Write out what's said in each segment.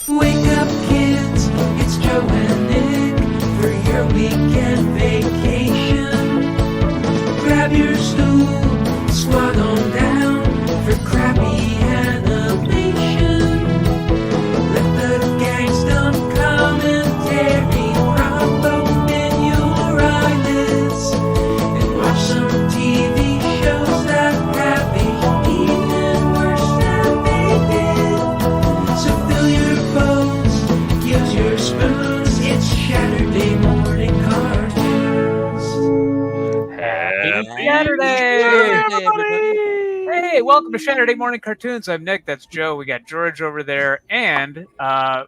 Wake up, kids, it's Joe and Nick for your weekend vacation. Grab your stool, squat on down for crappy animation. Let the gangs dump commentary prop open your eyelids and watch some TV shows that have aged even worse than they did. So fill your bowls, use your spoons, it's Shaturday morning cartoons. Happy Saturday! everybody! Hey, welcome to Saturday Morning Cartoons. I'm Nick. That's Joe. We got George over there, and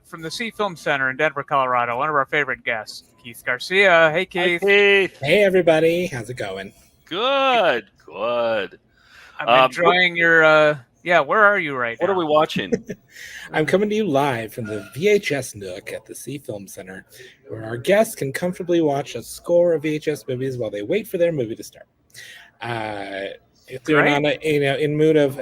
from the Sea Film Center in Denver, Colorado, one of our favorite guests, Keith Garcia. Hey, Keith. Hey, Hey everybody, how's it going? good. I'm enjoying your. Yeah, where are you right What now? are we watching? I'm coming to you live from the VHS Nook at the Sea Film Center, where our guests can comfortably watch a score of VHS movies while they wait for their movie to start. If they're Great. not, in mood of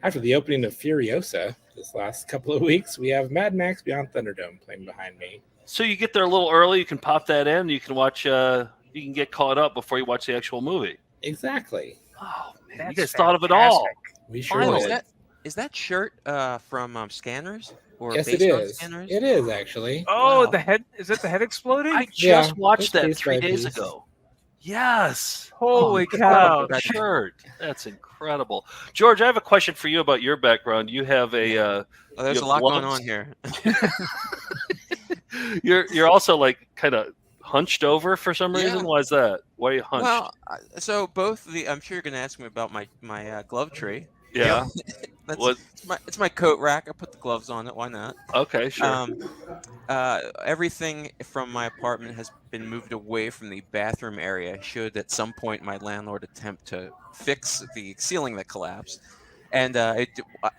after the opening of Furiosa this last couple of weeks, we have Mad Max Beyond Thunderdome playing behind me. So you get there a little early. You can pop that in. You can watch. You can get caught up before you watch the actual movie. Exactly. Oh man, That's you guys thought of it all. fantastic. We sure Finally. did. Is that shirt from Scanners? Or Yes, it based on is. Scanners? It is actually. Oh, Wow. the head. Is it the head exploding? I just Yeah, watched it's that piece 3 by days piece. ago. Yes. Holy Oh, cow. that shirt. That's incredible. George, I have a question for you about your background. You have a. Oh, there's You a have lot going gloves? on here. You're also like kind of hunched over for some reason. Yeah. Why is that? Why are you hunched? Well, so both I'm sure you're going to ask me about my glove tree. yeah. That's What? it's my coat rack. I put the gloves on it. Why not? Okay. Sure. Everything from my apartment has been moved away from the bathroom area. Should at some point my landlord attempt to fix the ceiling that collapsed. And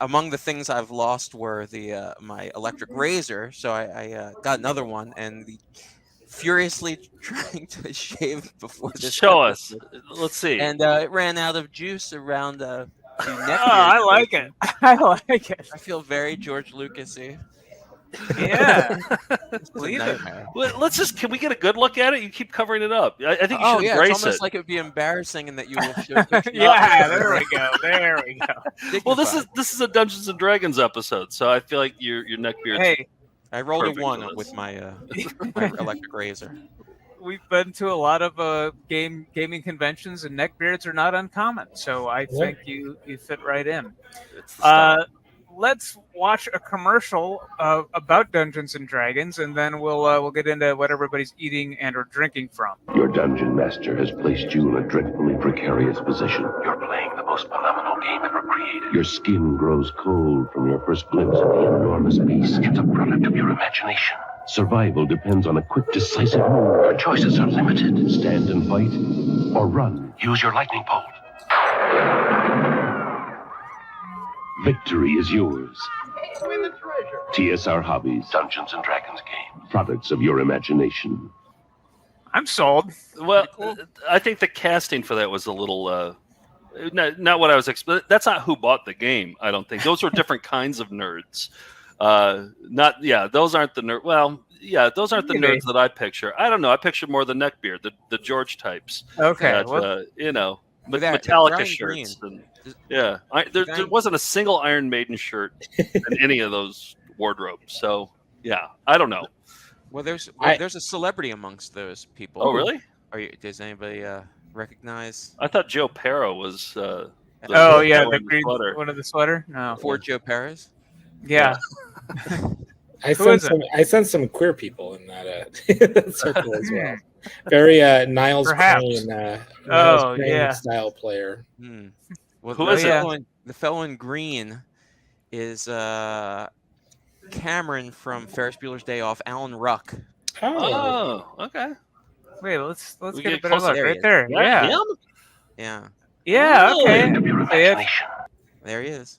among the things I've lost were the my electric razor. So I got another one, and furiously trying to shave before this. Show us. Let's see. And it ran out of juice around the neck. Oh, I like it. I like it. I feel very George Lucas-y. Yeah. It's a Believe it. nightmare. Let's just. Can we get a good look at it? You keep covering it up. I think you Oh should yeah, embrace it's almost it. like it would be embarrassing, and that you will show pictures. Yeah, there we go. There we go. Well, this is a Dungeons and Dragons episode, so I feel like your neck beard. Hey, I rolled perfect a 1 for this. with my my electric razor. we've been to a lot of gaming conventions, and neckbeards are not uncommon. So I think you fit right in. It's the style. Let's watch a commercial about Dungeons and Dragons, and then we'll get into what everybody's eating and or drinking from. Your dungeon master has placed you in a dreadfully precarious position. You're playing the most phenomenal game ever created. Your skin grows cold from your first glimpse of the enormous beast. It's a product of your imagination. Survival depends on a quick, decisive move. Your choices are limited. Stand and fight, or run. Use your lightning bolt. Victory is yours. Win the treasure. TSR Hobbies. Dungeons and Dragons game. Products of your imagination. I'm sold. Well, I think the casting for that was a little not what I was expecting. That's not who bought the game. I don't think those are different kinds of nerds. Those aren't the nerd. Well, yeah, those aren't the Maybe. nerds that I picture. I don't know. I picture more the neckbeard, the George types. Okay. That, well, That, Metallica Brian shirts. Green. And, yeah, there wasn't a single Iron Maiden shirt in any of those wardrobes. So yeah, I don't know. Well, there's a celebrity amongst those people. Oh, really? Does anybody recognize I thought Joe Perro was. oh yeah, one the in green sweater. one of the sweater. No. Ford Joe Perez? Yeah. I Who sense is some. I sense some queer people in that, that circle as well. Very Niles Perhaps. Crane, Oh, Crane yeah. style player. Hmm. Well, Who the is it? The fellow in green is Cameron from Ferris Bueller's Day Off. Alan Ruck. Oh, Oh, okay. Wait, let's We get a get better closer. look There he right is. there. Yeah. Him? Yeah, Yeah. Really? Okay. Of your See it? imagination. there he is.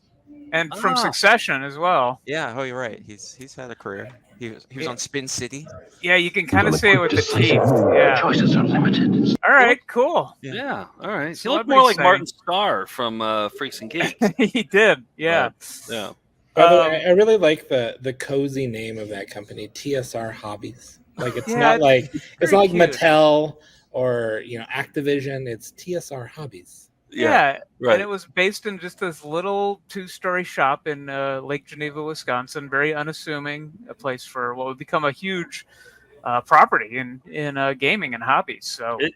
And from Ah. Succession as well. Yeah. Oh, you're right. He's had a career. He was on Spin City. Yeah, you can kind of On a see it quick, with the decisive teeth. move. Your Yeah. choices are limited. All right. Cool. Yeah. All right. He looked Celebrity more like setting. Martin Starr from Freaks and Geeks. He did. Yeah. Yeah. By the way, I really like the cozy name of that company, TSR Hobbies. Like it's Yeah, not like it's very not like cute. Mattel or Activision. It's TSR Hobbies. Yeah, right. and it was based in just this little 2-story shop in Lake Geneva, Wisconsin. Very unassuming, a place for what would become a huge property in gaming and hobbies. So, It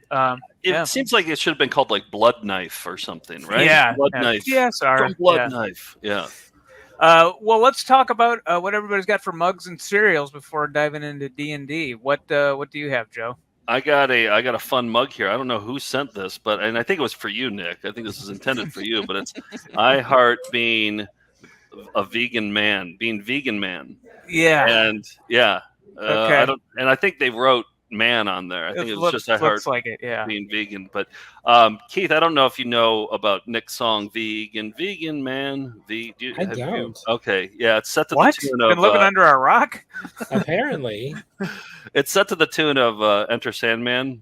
yeah, seems like it should have been called like Blood Knife or something, right? yeah, Blood yeah, Knife TSR, from Blood yeah. Knife. Yeah. Well, let's talk about what everybody's got for mugs and cereals before diving into D&D. What do you have, Joe? I got a fun mug here. I don't know who sent this, and I think it was for you, Nick. I think this is intended for you, but it's I heart being a vegan man, being vegan man. Yeah. And yeah, Okay. I think they wrote man on there. I think it was just I heart looks like it. Yeah. being vegan. But Keith, I don't know if you know about Nick's song "Vegan, Vegan Man." I don't. Okay, yeah, it's set to What? the tune Been of. living under a rock? Apparently, It's set to the tune of "Enter Sandman,"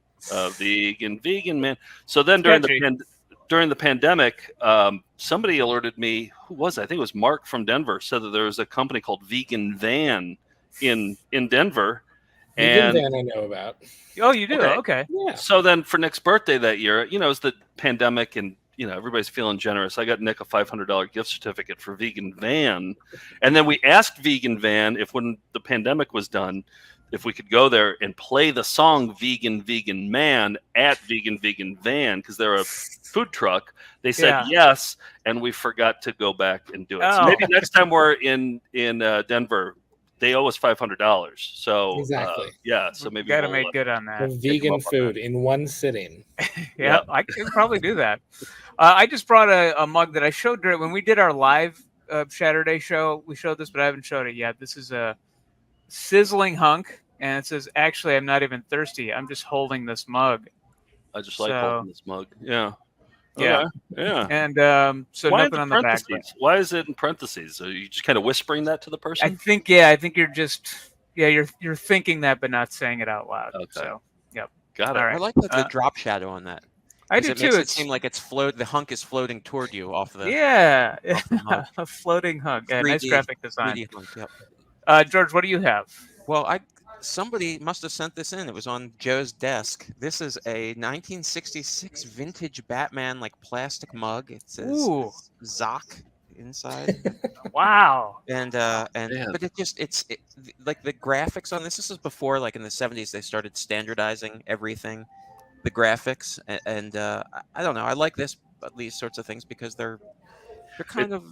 "Vegan, Vegan Man." So then Sketchy. during the pandemic, somebody alerted me. Who was it? I think it was Mark from Denver. Said that there was a company called Vegan Van in Denver. Vegan And Van I know about. Oh, you do? Okay. Okay. Yeah. so then for Nick's birthday that year, it's the pandemic and everybody's feeling generous. I got Nick a $500 gift certificate for Vegan Van. And then we asked Vegan Van if when the pandemic was done, if we could go there and play the song Vegan, Vegan Man at Vegan, Vegan Van, because they're a food truck. They said yes, and we forgot to go back and do it. So Oh. maybe next time we're in Denver, they owe us $500. So Exactly. so maybe Got to we'll, make good on For that. vegan food in one sitting. Yeah, I can probably do that. I just brought a mug that I showed during when we did our live Shaturday show. We showed this, but I haven't showed it yet. This is a sizzling hunk, and it says, "Actually, I'm not even thirsty. I'm just holding this mug." I just like holding this mug. Yeah. Yeah. Okay. Yeah. And so Why nothing on the back. parentheses? Why is it in parentheses? Are you just kind of whispering that to the person? I think you're just you're thinking that, but not saying it out loud. Okay. So Got it. all right. I like the drop shadow on that. I 'cause do it too. makes it It's seem like the hunk is floating toward you off the yeah, off the mug. a floating hunk. Yeah, nice 3D graphic design. 3D hunk, yep. George, what do you have? Well, somebody must have sent this in. It was on Joe's desk. This is a 1966 vintage Batman plastic mug. It says Ooh. Zoc inside. Wow. And but it's like the graphics on this. This is before in the 70s they started standardizing everything, the graphics, and I don't know. I like these sorts of things because they're kind of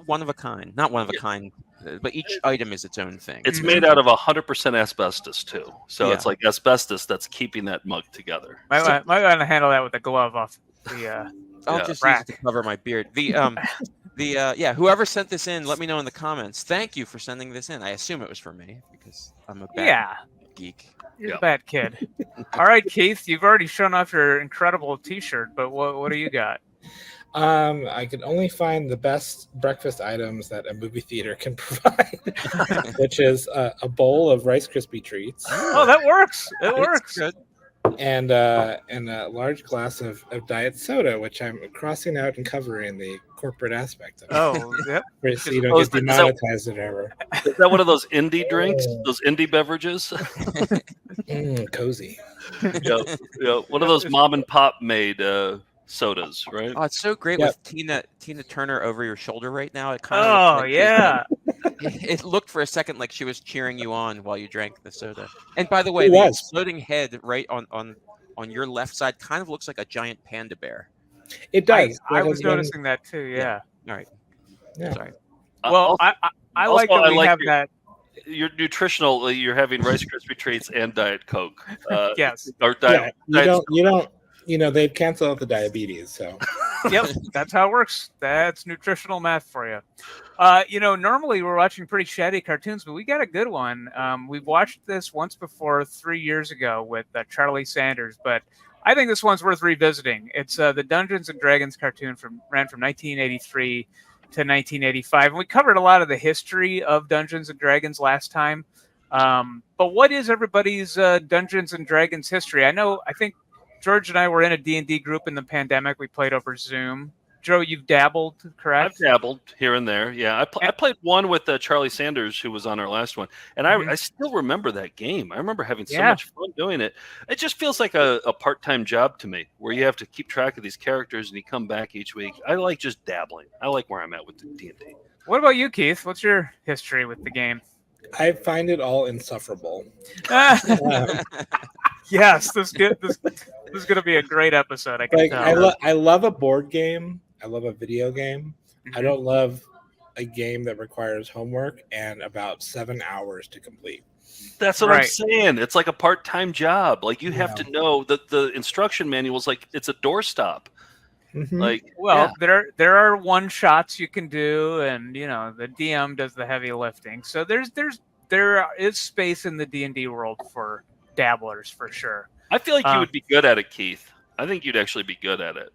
one of a kind. Not one of a kind, but each item is its own thing. It's made out of 100% asbestos too, so Yeah. it's like asbestos that's keeping that mug together. Might want to handle that with a glove off the. I'll just rack. use it to cover my beard. Whoever sent this in, let me know in the comments. Thank you for sending this in. I assume it was for me because I'm a Batman geek. You're a bad kid. All right, Keith, you've already shown off your incredible T-shirt, but what do you got? I could only find the best breakfast items that a movie theater can provide, which is a bowl of Rice Krispie treats. Oh, that works. It works. Good. And a large glass of diet soda, which I'm crossing out and covering the corporate aspect of it. Oh, yep. So you don't get demonetized or whatever. Is that one of those indie drinks? Those indie beverages? Cozy. yeah, one of those mom and pop made sodas, right? Oh, it's so great Yep. with Tina Turner over your shoulder right now. It kind of it looked for a second like she was cheering you on while you drank the soda. And by the way, the exploding head right on your left side kind of looks like a giant panda bear. It does. I was noticing that too. Yeah. All right. Yeah. Sorry. Well, I like that we have that. You're nutritional. You're having Rice Krispie treats and Diet Coke. Yes. Or diet. You don't. They've canceled out the diabetes, so. Yep, that's how it works. That's nutritional math for you. Normally we're watching pretty shitty cartoons, but we got a good one. We've watched this once before 3 years ago with Charlie Sanders, but I think this one's worth revisiting. It's the Dungeons and Dragons cartoon ran from 1983 to 1985, and we covered a lot of the history of Dungeons and Dragons last time. But what is everybody's Dungeons and Dragons history? I think George and I were in a D&D group in the pandemic. We played over Zoom. Joe, you've dabbled, correct? I've dabbled here and there. Yeah, I played one with Charlie Sanders, who was on our last one, and I still remember that game. I remember having so much fun doing it. It just feels like a part-time job to me, where you have to keep track of these characters and you come back each week. I like just dabbling. I like where I'm at with the D&D. What about you, Keith? What's your history with the game? I find it all insufferable. Yes, this is going to be a great episode. I can tell. I love a board game. I love a video game. I don't love a game that requires homework and about 7 hours to complete. That's what I'm saying. It's like a part-time job. Like you have to know that the instruction manual is like it's a doorstop. Like, there are one shots you can do, and the DM does the heavy lifting. So there is space in the D&D world for dabblers for sure. I feel like you would be good at it, Keith. I think you'd actually be good at it.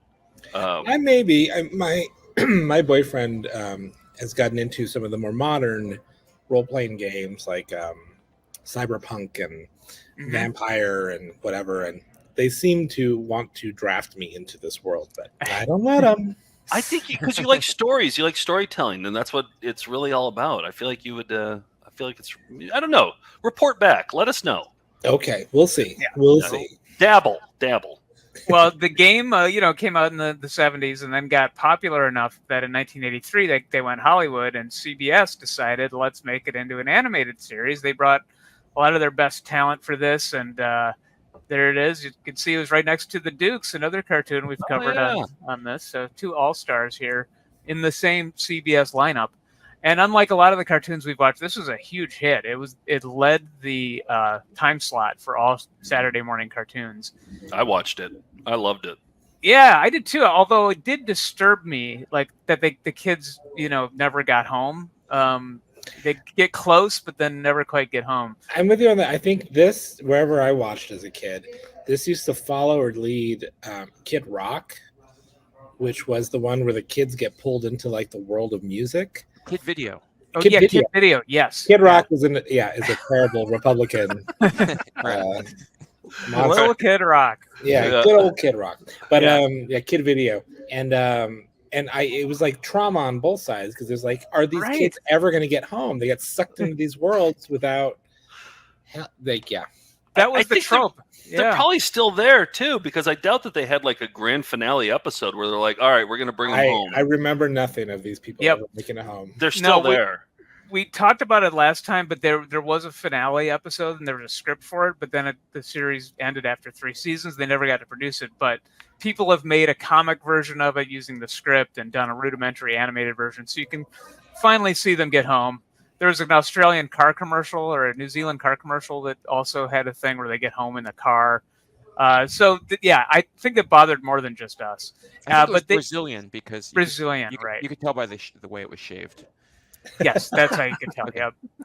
I may be. My boyfriend has gotten into some of the more modern role-playing games like Cyberpunk and Vampire and whatever, and they seem to want to draft me into this world, but I don't let them. I think because you like stories, you like storytelling, and that's what it's really all about. I feel like you would. I feel like it's. I don't know. Report back. Let us know. Okay, we'll see. Yeah. We'll see. Dabble. Well, the game, came out in the 70s and then got popular enough that in 1983 they went Hollywood, and CBS decided let's make it into an animated series. They brought a lot of their best talent for this, and there it is. You can see it was right next to The Dukes, another cartoon we've covered on this. So 2 all-stars here in the same CBS lineup. And unlike a lot of the cartoons we've watched, this was a huge hit. It led the time slot for all Saturday morning cartoons. I watched it. I loved it. Yeah, I did too. Although it did disturb me, like that the kids, never got home. They get close, but then never quite get home. I'm with you on that. I think this, wherever I watched as a kid, this used to follow or lead Kid Rock, which was the one where the kids get pulled into like the world of music. Kid Video. Oh, Kid Video. Yes. Kid Rock is is a terrible Republican. Little Kid Rock. Yeah, good old Kid Rock. But Kid Video. And it was like trauma on both sides, because there's like, are these kids ever going to get home? They get sucked into these worlds without That was the trope. They're probably still there too, because I doubt that they had like a grand finale episode where they're like, all right, we're going to bring them home. I remember nothing of these people ever making it home. They're still there. We talked about it last time, but there was a finale episode and there was a script for it, but then the series ended after 3 seasons. They never got to produce it, but people have made a comic version of it using the script and done a rudimentary animated version, so you can finally see them get home. There was an Australian car commercial or a New Zealand car commercial that also had a thing where they get home in the car. I think it bothered more than just us. But Brazilian, because right? You could tell by the way it was shaved. Yes, that's how you can tell.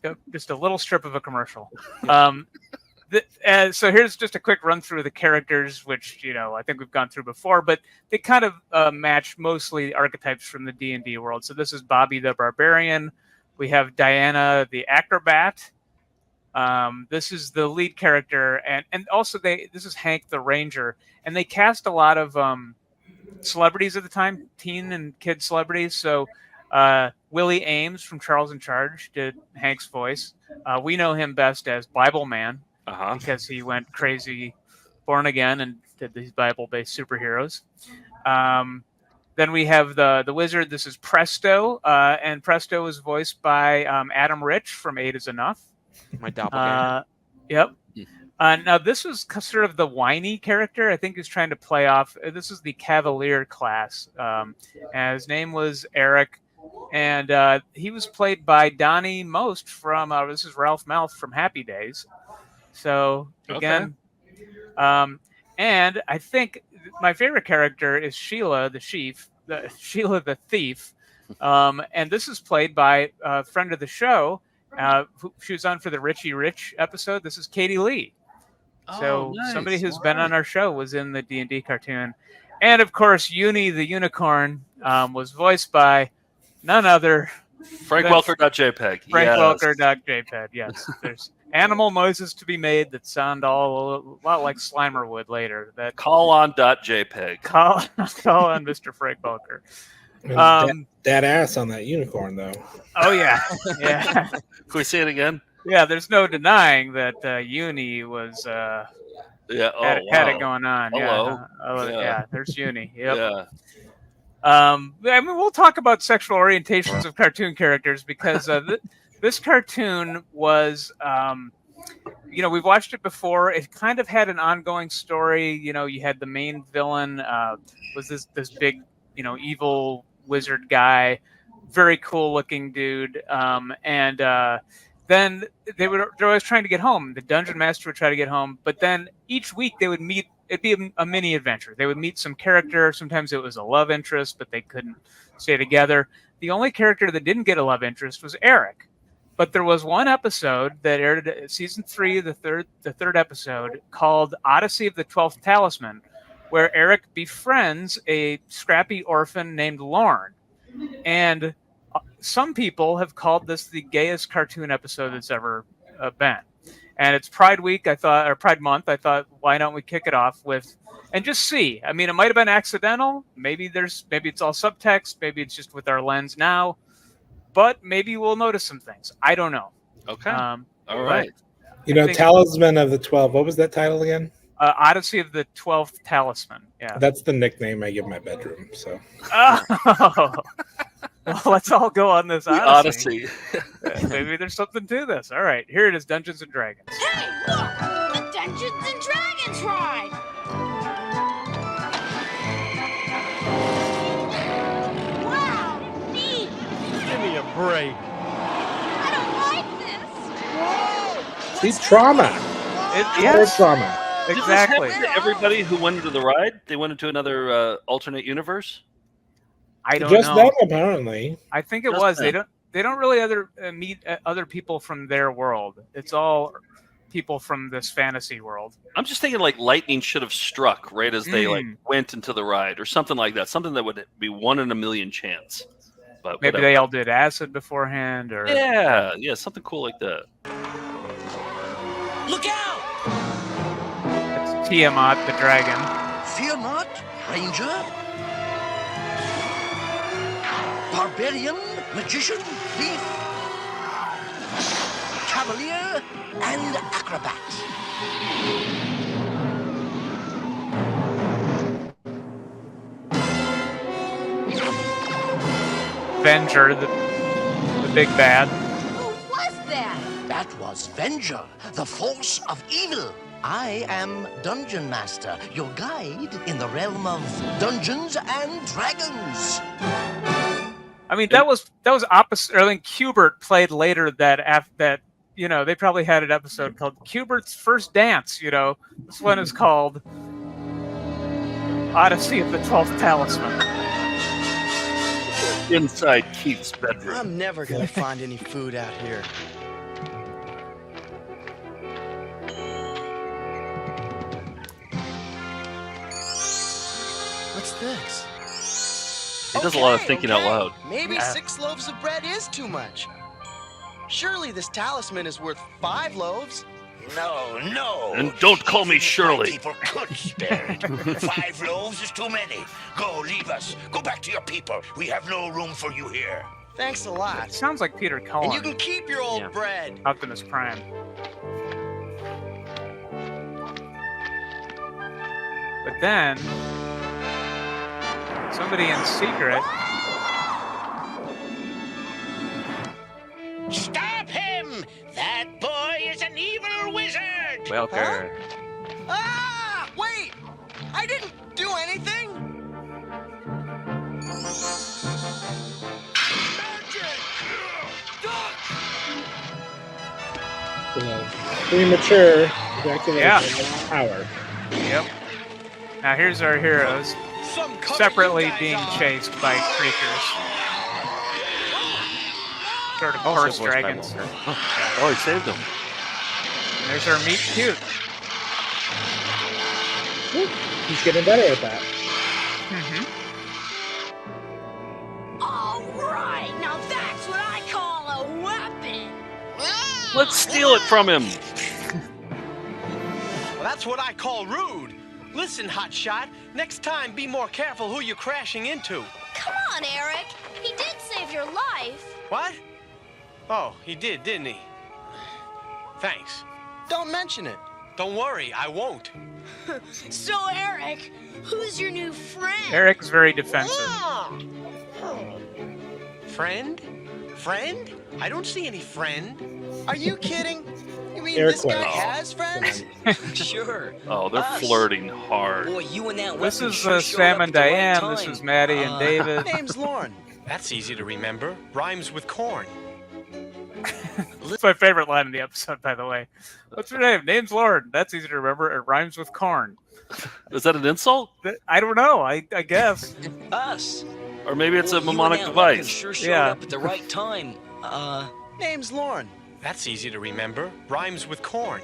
Yep, just a little strip of a commercial. So here's just a quick run through of the characters, which I think we've gone through before, but they kind of match mostly archetypes from the D&D world. So this is Bobby the Barbarian. We have Diana the Acrobat. This is the lead character, and also this is Hank the Ranger, and they cast a lot of celebrities at the time, teen and kid celebrities. So Willie Ames from Charles in Charge did Hank's voice. We know him best as Bible Man because he went crazy, born again, and did these Bible-based superheroes. Then we have the wizard. This is Presto, and Presto is voiced by Adam Rich from 8 is Enough. My doppelganger. Yep. Now, this was sort of the whiny character. I think he's trying to play off. This is the Cavalier class. And his name was Eric, and he was played by Donnie Most from. This is Ralph Malph from Happy Days. So again, and I think my favorite character is Sheila the Thief, and this is played by a friend of the show. She was on for the Richie Rich episode. This is Katie Lee. So somebody who's been on our show was in the D&D cartoon. And of course, Uni the Unicorn was voiced by none other Frank Welker.jpg. Frank Welker.jpg, yes. animal noises to be made that sound all a lot like Slimer would later. That Call on .jpg. call on Mr. Frank Bunker. That ass on that unicorn, though. Oh yeah, yeah, Can we say it again? yeah. There's no denying that Uni was Yeah. Oh, had wow. it going on. Hello. Yeah. There's Uni. Yep. Yeah. I mean, we'll talk about sexual orientations of cartoon characters because this cartoon was, we've watched it before. It kind of had an ongoing story. You had the main villain was this big, evil wizard guy, very cool looking dude, and then they're always trying to get home. The dungeon master would try to get home, but then each week they would meet. It'd be a mini adventure. They would meet some character. Sometimes it was a love interest, but they couldn't stay together. The only character that didn't get a love interest was Eric. But there was one episode that aired at season 3, the third episode, called Odyssey of the 12th Talisman, where Eric befriends a scrappy orphan named Lorne. And some people have called this the gayest cartoon episode that's ever been. And it's Pride Week, or Pride Month. I thought, why don't we kick it off with, and just see. I mean, it might have been accidental. Maybe it's all subtext. Maybe it's just with our lens now. But maybe we'll notice some things. I don't know. Okay. All right. Talisman of the 12. What was that title again? Odyssey of the 12th Talisman. Yeah. That's the nickname I give my bedroom. So. Oh. Well, let's all go on this Odyssey. Maybe there's something to this. All right, here it is, Dungeons and Dragons. Hey, look! The Dungeons and Dragons ride! Wow, neat! Give me a break. I don't like this! See, trauma. Yes, Trauma. exactly. Did this happen to everybody who went into the ride? They went into another alternate universe? I don't Just know. them, apparently. I think it Just was. them. They don't really meet other people from their world. It's all people from this fantasy world. I'm just thinking like lightning should have struck right as they went into the ride or something like that. Something that would be 1 in a million chance. But Maybe whatever. they all did acid beforehand, or Yeah, something cool like that. Look out! it's Tiamat the dragon. Fear not, Ranger. Barbarian, magician, thief, cavalier, and acrobat. Venger, the big bad. Who was that? That was Venger, the force of evil. I am Dungeon Master, your guide in the realm of Dungeons and Dragons. I mean, that was opposite. I think Qbert played later that they probably had an episode called Qbert's First Dance. This one is called Odyssey of the 12th Talisman. Inside Keith's bedroom. I'm never gonna find any food out here. What's this? He does a lot of Okay, thinking out okay. loud. Maybe Yeah. 6 loaves of bread is too much. Surely this talisman is worth 5 loaves. No. And don't call me Shirley. People could spare it. 5 loaves is too many. Go, leave us. Go back to your people. We have no room for you here. Thanks a lot. It sounds like Peter And you Cullen, can keep your old Yeah. bread. Optimus Prime. But then somebody in secret. Stop him! That boy is an evil wizard! Welker. Ah! Wait! I didn't do anything! Premature ejaculation Yeah. power. Yep. Now here's our heroes separately being chased by creatures. Sort of Also horse voiced by dragons. Walker. Oh, he saved him. And there's our meet cute. He's getting better at that. Mm-hmm. All right, now that's what I call a weapon. Let's steal it from him. Well, that's what I call rude. Listen, hotshot, next time be more careful who you're crashing into. Come on, Eric. He did save your life. What? Oh, he did, didn't he? Thanks. Don't mention it. Don't worry, I won't. So, Eric, who's your new friend? Eric's very defensive. Friend? Friend? I don't see any friend. Are you kidding? You mean Eric this guy wins. has friends? Sure. Oh, they're Us. flirting hard. Boy, you and that This weapon is sure showed Sam up and at the right Diane. time. This is Maddie and David. Name's Lorne. That's easy to remember. Rhymes with corn. It's my favorite line in the episode, by the way. What's your name? Name's Lord. That's easy to remember. It rhymes with corn. Is that an insult? I don't know. I guess. Us. Or maybe it's Boy, a you and mnemonic that weapon device. Sure showed Yeah. up at the right time. Name's Lorne. That's easy to remember. Rhymes with corn.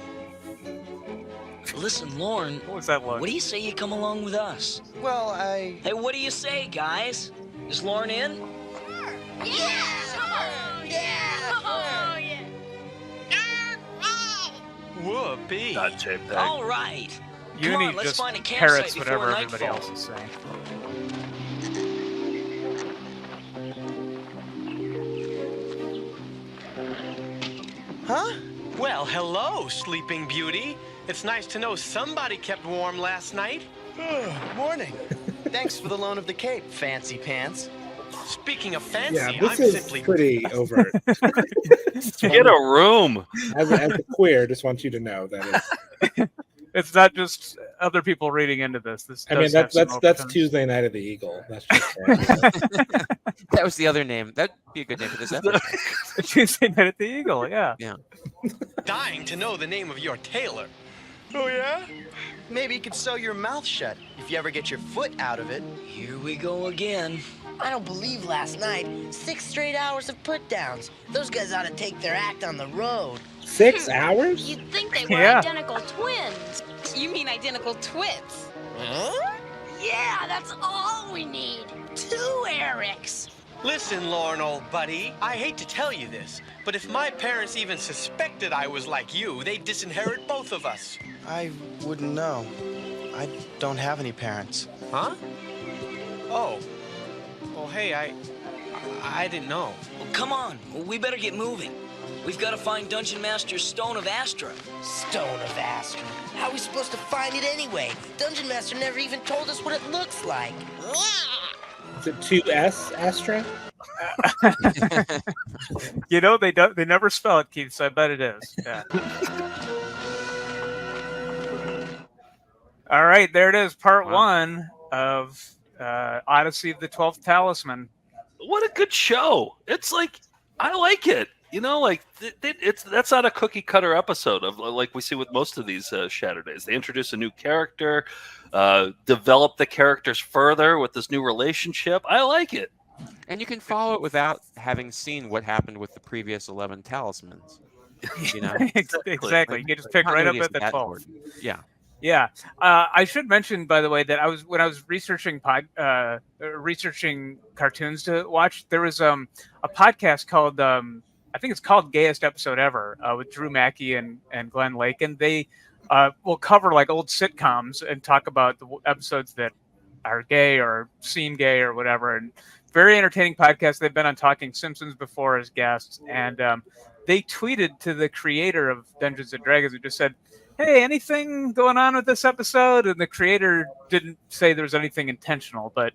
Listen, Lorne. What was that look? What do you say you come along with us? Well, Hey, what do you say, guys? Is Lorne in? Yeah! Sure! Yeah! Oh, yeah! Whoopee. God, JPEG. All right. Come Uni on, let's just find a campsite parrots before whatever everybody nightfall. else is saying. huh? Well, hello, Sleeping Beauty. It's nice to know somebody kept warm last night. Morning. Thanks for the loan of the cape, fancy pants. Speaking of fancy, Yeah, this I'm is simply... pretty overt. Get a room. As a queer, just want you to know that is. It's not just other people reading into this. This I mean, does have some that's overtones. Tuesday Night of the Eagle. That's just That was the other name. That'd be a good name for this episode. Tuesday Night at the Eagle. Yeah. Yeah. dying to know the name of your tailor. Oh, yeah? Maybe you could sew your mouth shut if you ever get your foot out of it. Here we go again. I don't believe last night. 6 straight hours of put downs. Those guys ought to take their act on the road. 6 hours? You'd think they were Yeah. identical twins. You mean identical twits? Huh? Yeah, that's all we need. 2 Erics. Listen, Lorne, old buddy, I hate to tell you this, but if my parents even suspected I was like you, they'd disinherit both of us. I wouldn't know. I don't have any parents. Huh? Oh. Well, hey, I didn't know. Well, come on. We better get moving. We've got to find Dungeon Master's Stone of Astra. Stone of Astra. How are we supposed to find it anyway? Dungeon Master never even told us what it looks like. Is it 2S Astra? You know they never spell it, Keith. So I bet it is. Yeah. All right, there it is. Part 1 of Odyssey of the 12th Talisman. What a good show. It's like, I like it. You know, like that's not a cookie cutter episode of like we see with most of these Shaturdays. They introduce a new character, develop the characters further with this new relationship. I like it. And you can follow it without having seen what happened with the previous 11 talismans. You know, Exactly. You can just pick right up at the 12th. Yeah. Yeah, I should mention, by the way, that when I was researching researching cartoons to watch, there was a podcast called I think it's called Gayest Episode Ever with Drew Mackey and Glenn Lake, and they will cover like old sitcoms and talk about the episodes that are gay or seem gay or whatever. And very entertaining podcast. They've been on Talking Simpsons before as guests, and they tweeted to the creator of Dungeons and Dragons and just said, hey, anything going on with this episode? And the creator didn't say there was anything intentional, but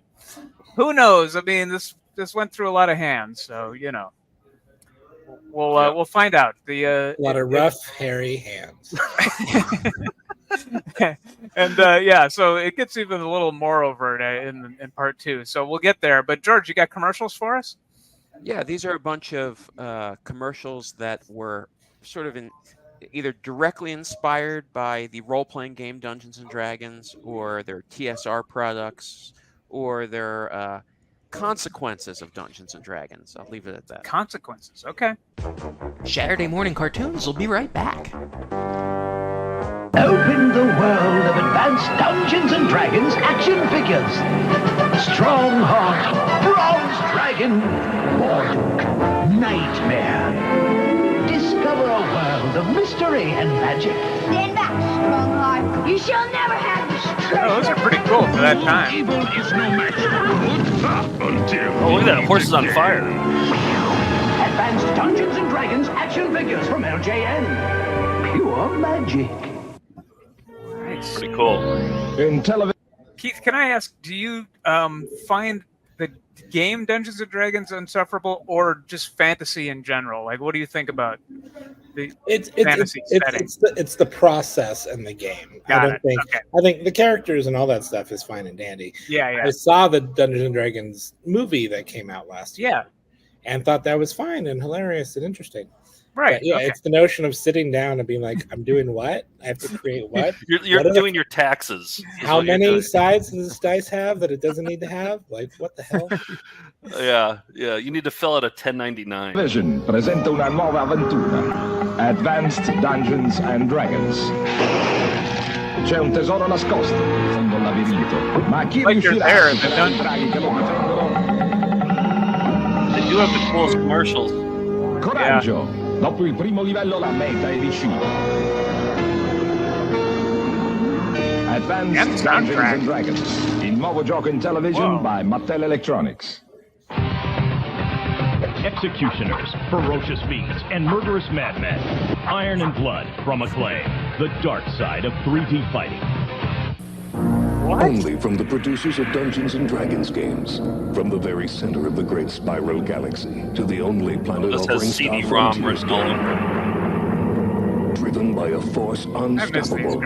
who knows? I mean, this went through a lot of hands, so you know, we'll find out. A lot of rough, hairy hands. And yeah, so it gets even a little more overt in part 2. So we'll get there. But George, you got commercials for us? Yeah, these are a bunch of commercials that were sort of either directly inspired by the role-playing game Dungeons and Dragons, or their TSR products, or their consequences of Dungeons and Dragons. I'll leave it at that. Consequences, okay. Saturday morning cartoons will be right back. Open the world of advanced Dungeons and Dragons action figures. Strongheart, Bronze Dragon, Morduk, Nightmare. Discover a world of mystery and magic. Stand back, Strongheart. You shall never have the strength. Oh, those are pretty cool for that time. Evil is no match for good until. Oh, look at that! Horse is on fire. Advanced Dungeons and Dragons action figures from LJN. Pure magic. Nice. Pretty cool. In television. Keith, can I ask, do you find the game Dungeons and Dragons insufferable, or just fantasy in general? Like, what do you think about the fantasy setting? It's the process and the game. I think the characters and all that stuff is fine and dandy. Yeah. I saw the Dungeons and Dragons movie that came out last year. Yeah. And thought that was fine and hilarious and interesting. Right. But yeah, it's the notion of sitting down and being like, I'm doing what? I have to create what? You're doing your taxes. How many sides does this dice have that it doesn't need to have? Like, what the hell? Yeah. You need to fill out a 1099. Vision presenta una nuova avventura. Advanced Dungeons and Dragons. C'è un tesoro nascosto in fondo al labirinto. Ma chi riuscirà a superare I draghi che lo difendono? They do have the coolest commercials. Coraggio! Dopo il primo livello la meta è vicina. Advanced Dungeons and Dragons. Il nuovo gioco in television by Mattel Electronics. Executioners, ferocious beasts, and murderous madmen. Iron and Blood from Acclaim. The dark side of 3D fighting. Only from the producers of Dungeons and Dragons games. From the very center of the great spiral galaxy to the only planet offering CD-ROM Star written all over. Driven by a force unstoppable.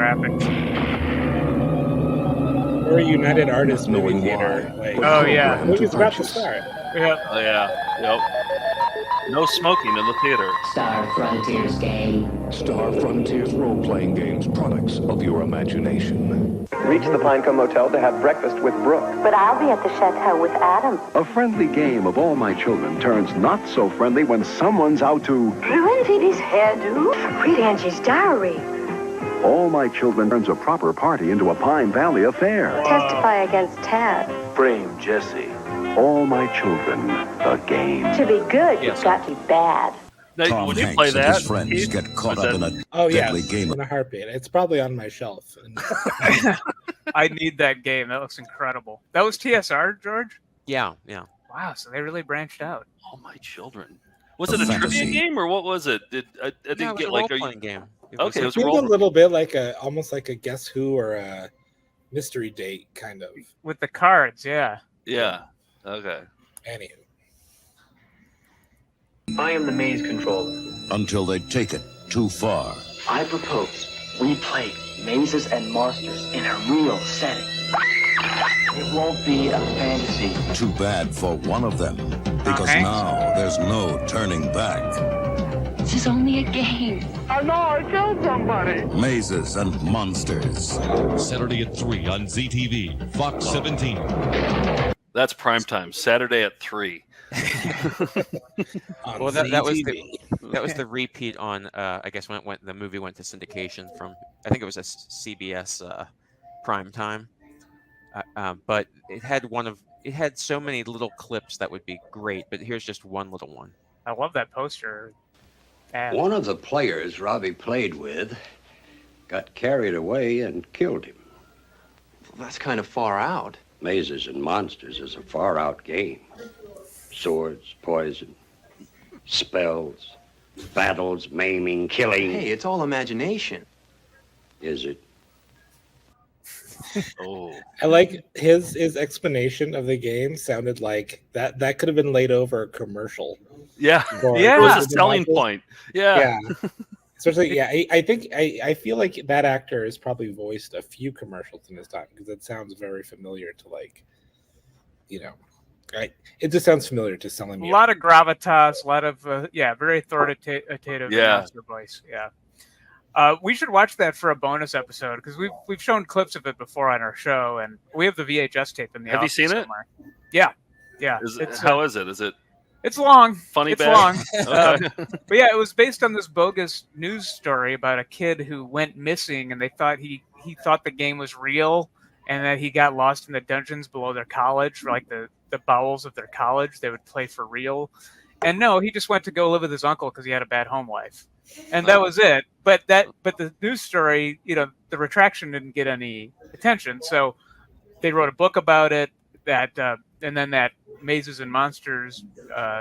We're a United Artists movie theater. Like, yeah. Movie's about to start. Yeah. Oh yeah. Yep. No smoking in the theater. Star Frontiers game. Star Frontiers role-playing games, products of your imagination. Reach the Pinecone Motel to have breakfast with Brooke. But I'll be at the chateau with Adam. A friendly game of All My Children turns not so friendly when someone's out to ruin Phoebe's hairdo. Read Angie's diary. All My Children turns a proper party into a Pine Valley affair. Testify against Tad. Frame Jesse. All My Children, the game. To be good, you've got to be bad. Now, would you play that? His friends get caught up in a deadly game. In a heartbeat. It's probably on my shelf. I need that game. That looks incredible. That was TSR, George? Yeah. Wow, so they really branched out. All My Children. Was it a trivia game or what was it? I didn't get like a role-playing game. Okay, it was a little bit like almost like a Guess Who or a mystery date kind of. With the cards, yeah. Yeah. Okay. Anywho. I am the maze controller. Until they take it too far. I propose we play mazes and monsters in a real setting. It won't be a fantasy. Too bad for one of them, because now there's no turning back. This is only a game. I know I killed somebody. Mazes and Monsters. Saturday at 3 on ZTV, Fox 17. That's prime time. Saturday at 3. Well, that was the repeat on I guess when the movie went to syndication from, I think it was a CBS prime time, but it had so many little clips that would be great. But here's just one little one. I love that poster. One of the players Robbie played with got carried away and killed him. Well, that's kind of far out. Mazes and Monsters is a far-out game. Swords, poison, spells, battles, maiming, killing. Hey, it's all imagination. Is it? Oh. I like his explanation of the game sounded like that could have been laid over a commercial. Yeah. It was a selling point. Yeah. Especially, I feel like that actor has probably voiced a few commercials in his time because it sounds very familiar to it just sounds familiar to selling me. A lot of gravitas, a lot of very authoritative announcer voice. Yeah. We should watch that for a bonus episode because we've shown clips of it before on our show, and we have the VHS tape in the Have you office seen somewhere. Yeah. How is it? Is it? It's long. Funny it's bag? long. Okay. But yeah, it was based on this bogus news story about a kid who went missing, and they thought he thought the game was real, and that he got lost in the dungeons below their college, like the bowels of their college. They would play for real. And no, he just went to go live with his uncle because he had a bad home life. and that was it. But the news story, the retraction didn't get any attention. So they wrote a book about it. And then that Mazes and Monsters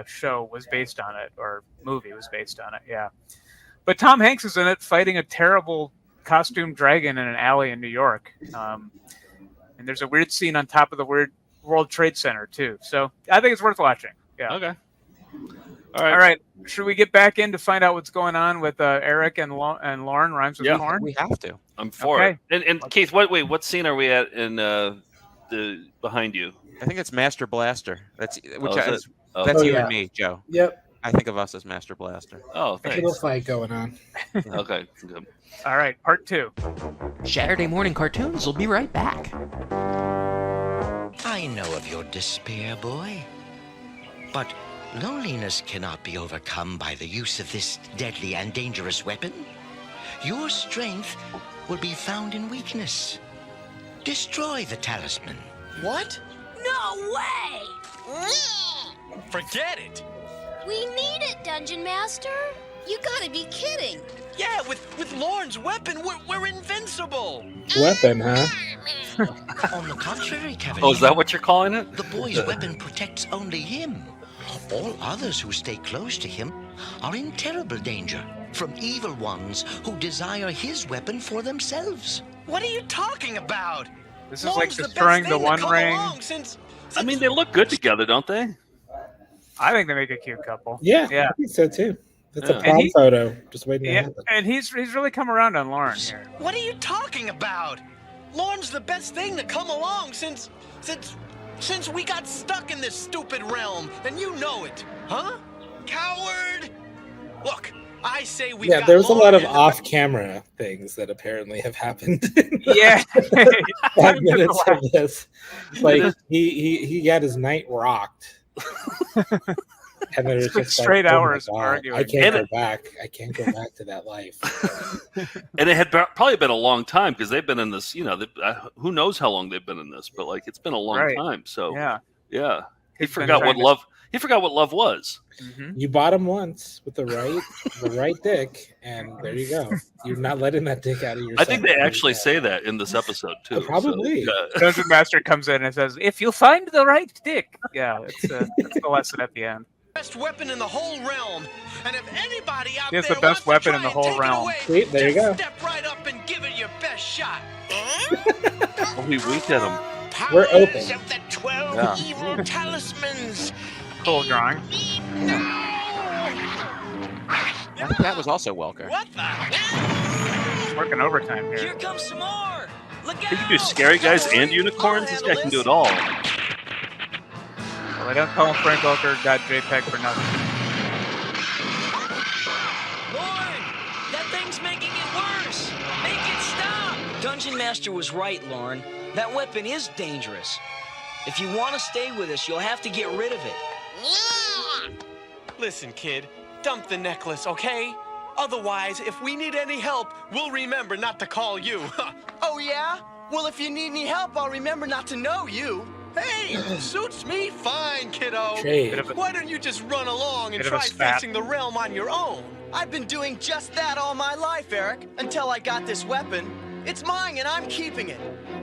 show was based on it, or movie was based on it. Yeah. But Tom Hanks is in it, fighting a terrible costume dragon in an alley in New York. And there's a weird scene on top of the weird World Trade Center too. So I think it's worth watching. Yeah. Okay. All right. Should we get back in to find out what's going on with Eric and Lauren? Rhymes with corn. We have to. I'm for it. And Keith, what scene are we at in the behind you? I think it's Master Blaster. That's you and me, Joe. Yep. I think of us as Master Blaster. Oh, thanks. A little fight going on. Okay, good. All right, part 2. Saturday morning cartoons will be right back. I know of your despair, boy. But loneliness cannot be overcome by the use of this deadly and dangerous weapon. Your strength will be found in weakness. Destroy the talisman. What? No way! Forget it. We need it, Dungeon Master. You gotta be kidding. Yeah, with Lorne's weapon, we're invincible. Weapon, huh? On the contrary, Kevin. Oh, is that what you're calling it? The boy's weapon protects only him. All others who stay close to him are in terrible danger from evil ones who desire his weapon for themselves. What are you talking about? This is like destroying the One Ring. I mean, they look good together, don't they? I think they make a cute couple. Yeah. I think so too. That's a prom photo. Just waiting to happen. And he's really come around on Lauren here. What are you talking about? Lorne's the best thing to come along since we got stuck in this stupid realm, and you know it, huh? Coward! Look, I say we. Yeah, there's a lot of off-camera things that apparently have happened. Yeah, 5 minutes of this. Like he got his night rocked. And then it's just straight like, hours oh arguing. I can't go back. I can't go back to that life. And it had probably been a long time because they've been in this. Who knows how long they've been in this? But like, it's been a long time. So yeah. He forgot what love. He forgot what love was. Mm-hmm. You bought him once with the right dick, and there you go. You're not letting that dick out of your. I think they actually say that in this episode too. Probably. So, Dungeon Master comes in and says, "If you find the right dick," that's the lesson at the end. Best weapon in the whole realm, and if anybody out He has there the best wants to weapon in the try and whole take it realm. away, Sweet, there you just go. Step right up and give it your best shot. oh, we winked at him. We're open. Of the 12 evil talismans. Cool drawing. That was also Welker. What the? He's working overtime here. Here comes some more. Look He out! can do scary guys and unicorns. This guy can do it all. Well, they don't call him Frank Welker, got JPEG for nothing. Lauren, that thing's making it worse. Make it stop. Dungeon Master was right, Lauren. That weapon is dangerous. If you want to stay with us, you'll have to get rid of it. Listen, kid, dump the necklace, okay? Otherwise, if we need any help, we'll remember not to call you. Oh, yeah? Well, if you need any help, I'll remember not to know you. Hey, suits me fine, kiddo. Shade. Why don't you just run along and Bit of a try spat. facing the realm on your own? I've been doing just that all my life, Eric, until I got this weapon. It's mine and I'm keeping it.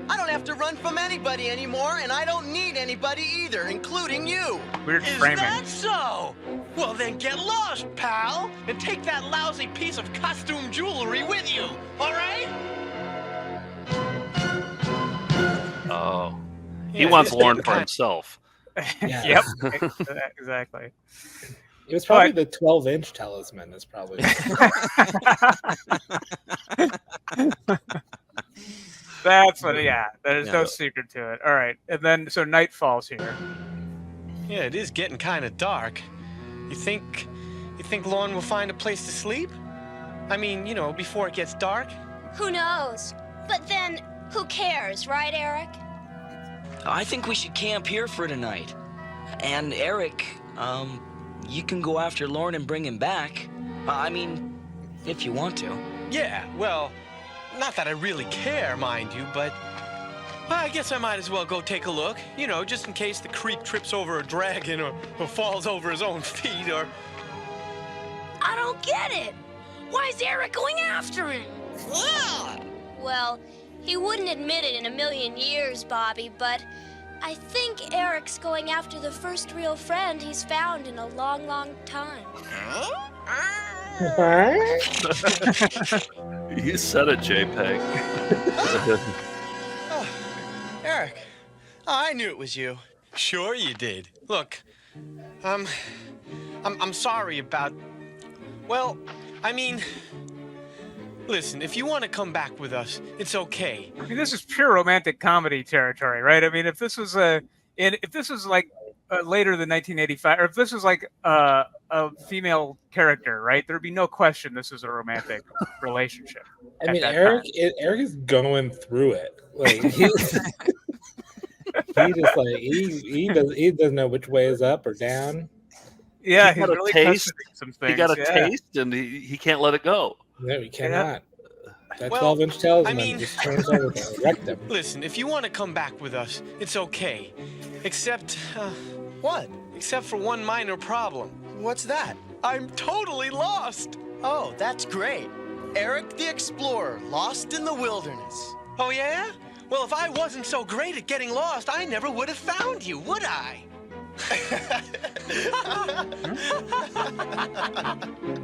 I don't have to run from anybody anymore, and I don't need anybody either, including you. Weird Is framing. that so? Well, then get lost, pal, and take that lousy piece of costume jewelry with you, all right? Oh, he wants Lauren for himself. Yep, exactly. It was probably the 12-inch talisman. Is probably. That's what. Yeah, there's no secret to it. All right, and then so night falls here. Yeah, it is getting kind of dark. You think Lauren will find a place to sleep? I mean, before it gets dark? Who knows? But then, who cares, right, Eric? I think we should camp here for tonight. And Eric, you can go after Lauren and bring him back. I mean, if you want to. Yeah, well, not that I really care, mind you, but I guess I might as well go take a look. Just in case the creep trips over a dragon or falls over his own feet or... I don't get it. Why is Eric going after him? Well, he wouldn't admit it in a million years, Bobby, but I think Eric's going after the first real friend he's found in a long, long time. You said it, JPEG. Eric, I knew it was you. Sure you did. Look, I'm sorry about... Well, I mean... Listen, if you want to come back with us, it's okay. I mean, this is pure romantic comedy territory, right? I mean, if this was like later than 1985, or if this was like a female character, right? There'd be no question this is a romantic relationship. I mean, Eric is going through it. Like he's he doesn't know which way is up or down. Yeah, he's got really a taste. questioning some things. He got a yeah. taste, and he can't let it go. No, he cannot. That Well, 12-inch Talisman I mean- just turns everything, wrecked him. Listen, if you want to come back with us, it's okay. Except, what? Except for one minor problem. What's that? I'm totally lost. Oh, that's great. Eric the Explorer, lost in the wilderness. Oh, yeah? Well, if I wasn't so great at getting lost, I never would have found you, would I?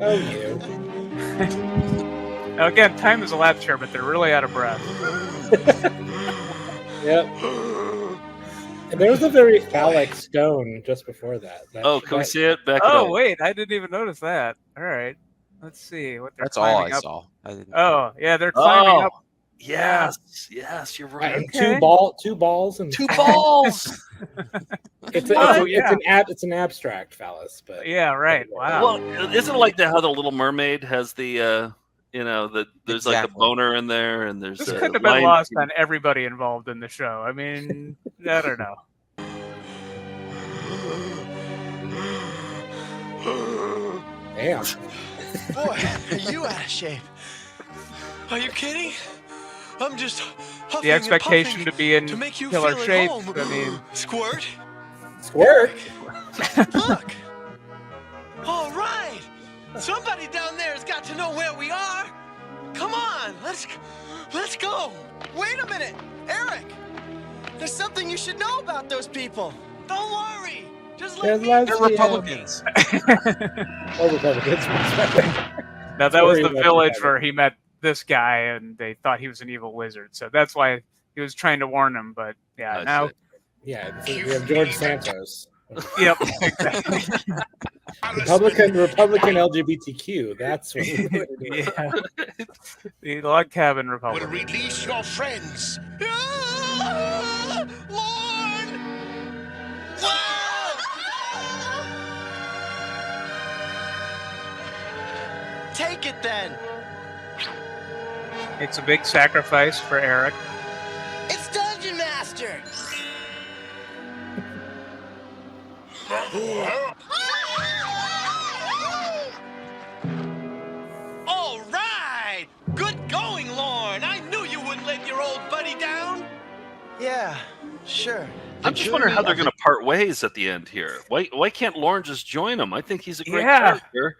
Oh, you. Now, again, time has elapsed here, but they're really out of breath. Yep. And there was a very phallic stone just before that. Can we see it? Back it Oh, up. wait, I didn't even notice that. All right. Let's see what they're That's all climbing I up. saw. I didn't... Oh, yeah, they're climbing up. Yes, you're right. And Okay. two balls and Two balls. It's an abstract phallus, but Yeah, right. Wow. Well, isn't it like how the Little Mermaid has the there's like a Exactly. boner in there, and there's This a couldn't have been line- lost on everybody involved in the show. I mean, I don't know. damn. Boy, are you out of shape? Are you kidding? I'm just huffing The expectation and to be in puffing to make you killer feel at shape. home. I mean, Squirt. Squirt. Look. All right. Somebody down there has got to know where we are. Come on, let's go. Wait a minute, Eric. There's something you should know about those people. Don't worry. Just There's let me. lots They're of Republicans. Republicans. now that was Very the much village about where he met this guy, and they thought he was an evil wizard. So that's why he was trying to warn him. But yeah, I now, see. Yeah, we have George Santos. yep, exactly. Republican LGBTQ. That's what we want to do. Yeah, the log cabin Will Republic. release your friends. Ah, Lord! Take it then. It's a big sacrifice for Eric. It's Dungeon Master. All right! Good going, Lorne! I knew you wouldn't let your old buddy down! Yeah, sure. I'm just wondering how they're going to part ways at the end here. Why can't Lauren just join him? I think he's a great Yeah. character,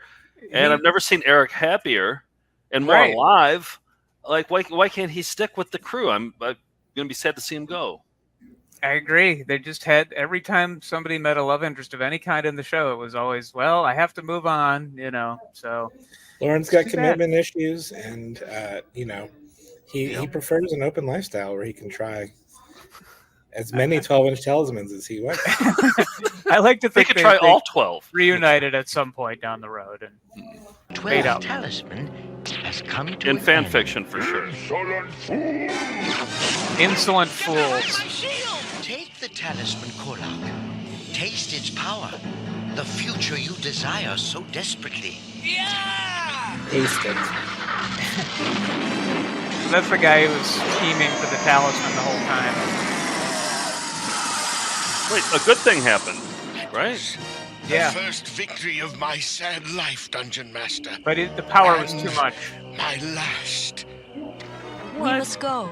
and I've never seen Eric happier and more Right. alive. Like, why can't he stick with the crew? I'm going to be sad to see him go. I agree. They just had every time somebody met a love interest of any kind in the show, it was always, well, I have to move on, So Lauren's got Too bad. commitment issues, and he prefers an open lifestyle where he can try as many 12-inch talismans as he wants. I like to They think could try all 12. reunited at some point down the road and made 12 up. Talisman has come to In an fan end. fiction, for sure. Insolent fools. Take the Talisman, Korok. Taste its power. The future you desire so desperately. Taste it. That's the guy who was scheming for the talisman the whole time. Wait, a good thing happened, right? Yeah. The first victory of my sad life, Dungeon Master. But the power was too And much. My last. We must go.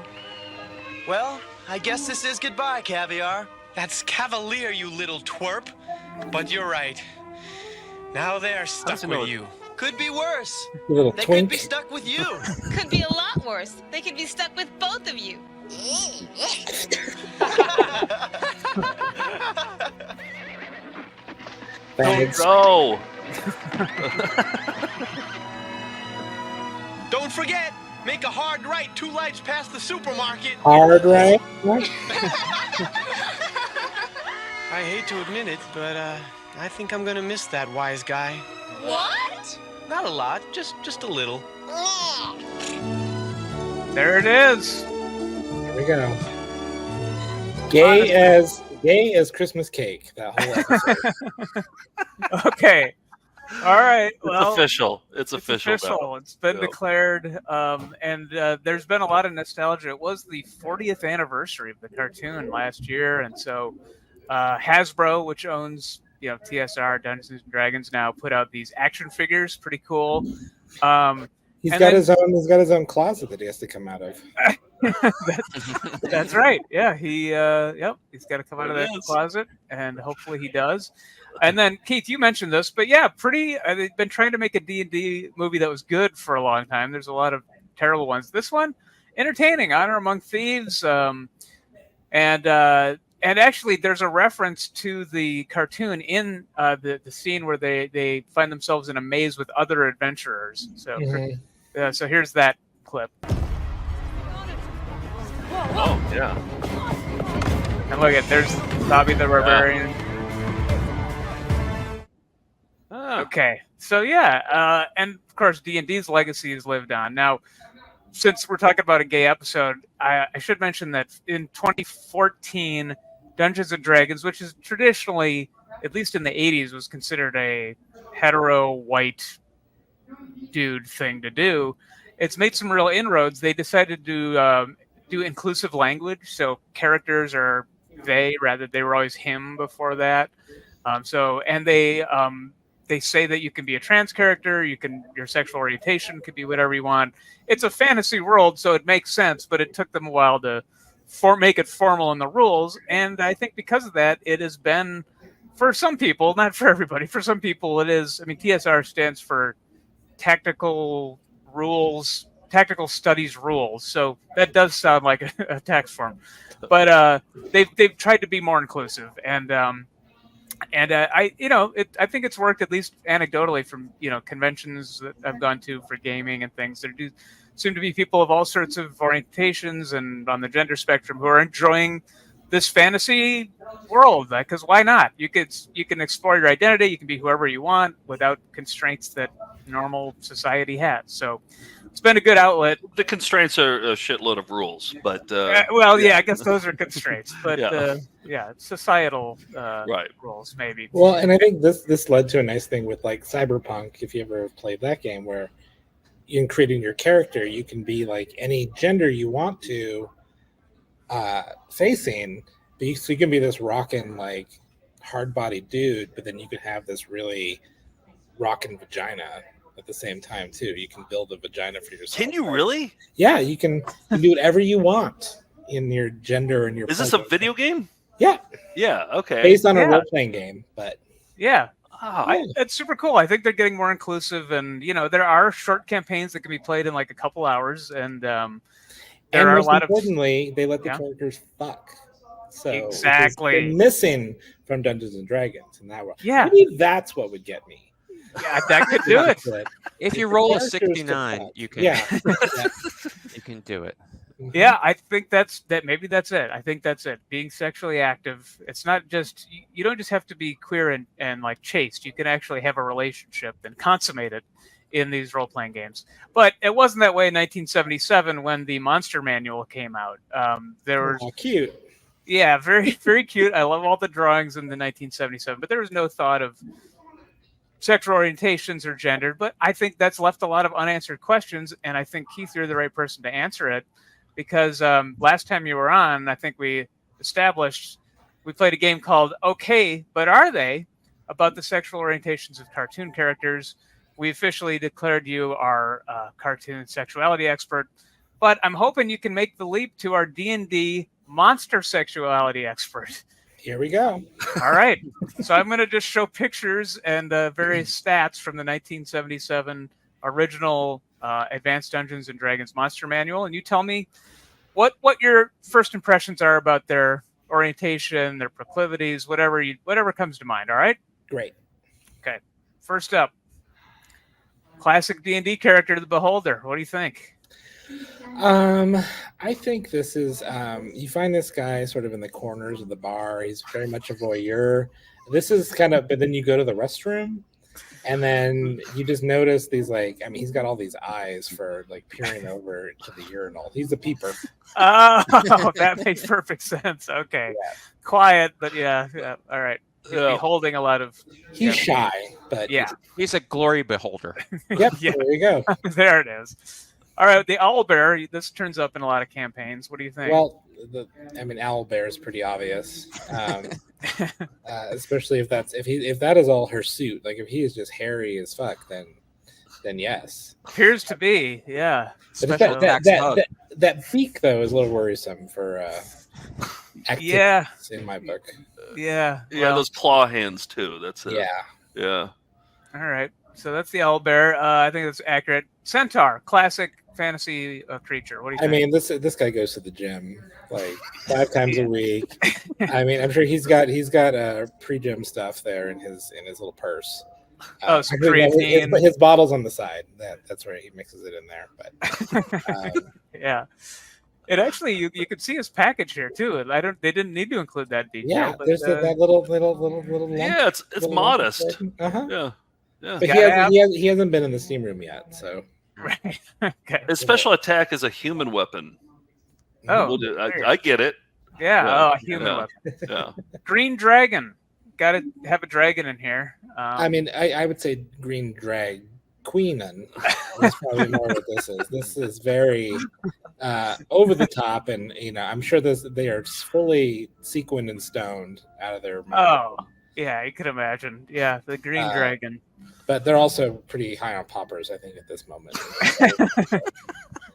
Well, I guess this is goodbye, Caviar. That's cavalier, you little twerp. But you're right. Now they're stuck with you. Could be worse. A little They twink. could be stuck with you. Could be a lot worse. They could be stuck with both of you. Don't go. Don't forget, make a hard right 2 lights past the supermarket. Hard right? I hate to admit it, but I think I'm gonna miss that wise guy. What? Not a lot, just a little. There it is. Here we go. Gay as Christmas cake. That whole episode. Okay. All right. Well, It's official. It's official. now. It's been Yep. declared, and there's been a lot of nostalgia. It was the 40th anniversary of the cartoon last year, and so Hasbro, which owns TSR Dungeons and Dragons, now put out these action figures. Pretty cool. He's got his own closet that he has to come out of. That's right. Yeah, he's got to come out of that closet, and hopefully he does. And then Keith, you mentioned this, but yeah, they've been trying to make a D&D movie that was good for a long time. There's a lot of terrible ones. This one, entertaining. Honor Among Thieves, and actually, there's a reference to the cartoon in the scene where they find themselves in a maze with other adventurers. So, so here's that clip. Oh yeah. And look at there's Bobby the Barbarian. Okay, so yeah, and of course D&D's legacy has lived on. Now, since we're talking about a gay episode, I should mention that in 2014, Dungeons and Dragons, which is traditionally, at least in the 80s, was considered a hetero white dude thing to do, it's made some real inroads. They decided to do inclusive language, so characters are they rather they were always him before that. They say that you can be a trans character, your sexual orientation could be whatever you want. It's a fantasy world, so it makes sense, but it took them a while to make it formal in the rules. And I think because of that, it has been, for some people, not for everybody, for some people it is, TSR stands for Tactical Studies Rules. So that does sound like a tax form. But they've tried to be more inclusive. I think it's worked, at least anecdotally, from conventions that I've gone to for gaming and things. There do seem to be people of all sorts of orientations and on the gender spectrum who are enjoying this fantasy world. Because why not? You can explore your identity. You can be whoever you want without constraints that normal society has. So it's been a good outlet. The constraints are a shitload of rules, but I guess those are constraints, but societal right. rules maybe. Well, and I think this led to a nice thing with like Cyberpunk, if you ever played that game, where in creating your character, you can be like any gender you want to facing, so you can be this rockin' like hard-bodied dude, but then you can have this really rockin' vagina at the same time too. You can build a vagina for yourself. Can you really? Yeah, you can do whatever you want in your gender and your. Is this a video game? Yeah. Yeah. Okay. Based on a role-playing game, but yeah. Oh. It's super cool. I think they're getting more inclusive, and there are short campaigns that can be played in like a couple hours, and there are a lot importantly, they let the characters fuck. So exactly it's been missing from Dungeons and Dragons in that world. Yeah, maybe that's what would get me. Yeah, that could do it. If you roll a 69, you can. Yeah. You can do it. Yeah, I think maybe that's it. I think that's it. Being sexually active. It's not just you don't just have to be queer and like chaste. You can actually have a relationship and consummate it in these role-playing games. But it wasn't that way in 1977 when the Monster Manual came out. There was cute. Yeah, very, very cute. I love all the drawings in the 1977, but there was no thought of sexual orientations or gender. But I think that's left a lot of unanswered questions, and I think, Keith, you're the right person to answer it, because last time you were on, I think we played a game called Okay, But Are They? About the sexual orientations of cartoon characters. We officially declared you our cartoon sexuality expert, but I'm hoping you can make the leap to our D&D monster sexuality expert. Here we go. All right. So I'm going to just show pictures and various stats from the 1977 original Advanced Dungeons and Dragons Monster Manual, and you tell me what your first impressions are about their orientation, their proclivities, whatever comes to mind. All right. Great. Okay. First up, classic D&D character, the Beholder. What do you think? I think this is you find this guy sort of in the corners of the bar. He's very much a voyeur. This is kind of, but then you go to the restroom, and then you just notice these he's got all these eyes for peering over to the urinal. He's a peeper. Oh, that makes perfect sense. Okay, yeah. Quiet, but yeah. All right. He'd be holding a lot of. He's shy, but he's a glory beholder. Yep. There you go. There it is. All right, the owlbear. This turns up in a lot of campaigns. What do you think? Well, owlbear is pretty obvious, especially if that is all her suit. If he is just hairy as fuck, then yes. Appears to be, yeah. But that beak though is a little worrisome for activities in my book. Yeah. Yeah, those claw hands too. That's it. Yeah. All right. So that's the owlbear. I think that's accurate. Centaur, classic fantasy creature. What do you think? I mean, this guy goes to the gym 5 times a week. I mean, I'm sure he's got pre-gym stuff there in his little purse. So creatine. His bottle's on the side. That's where he mixes it in there. But yeah. It actually you could see his package here too. They didn't need to include that detail. Yeah, but, there's that little lump. Yeah, it's modest. Uh-huh. Yeah. But he hasn't been in the steam room yet, so. Right. Okay. His special attack is a human weapon. Oh, I get it. Yeah. Human weapon. Yeah. Green dragon. Got to have a dragon in here. I mean, I would say green drag queenan. That's probably more what this is. This is very over the top, and I'm sure they are fully sequined and stoned out of their mind. Oh, yeah, you could imagine. Yeah, the green dragon. But they're also pretty high on poppers, I think, at this moment.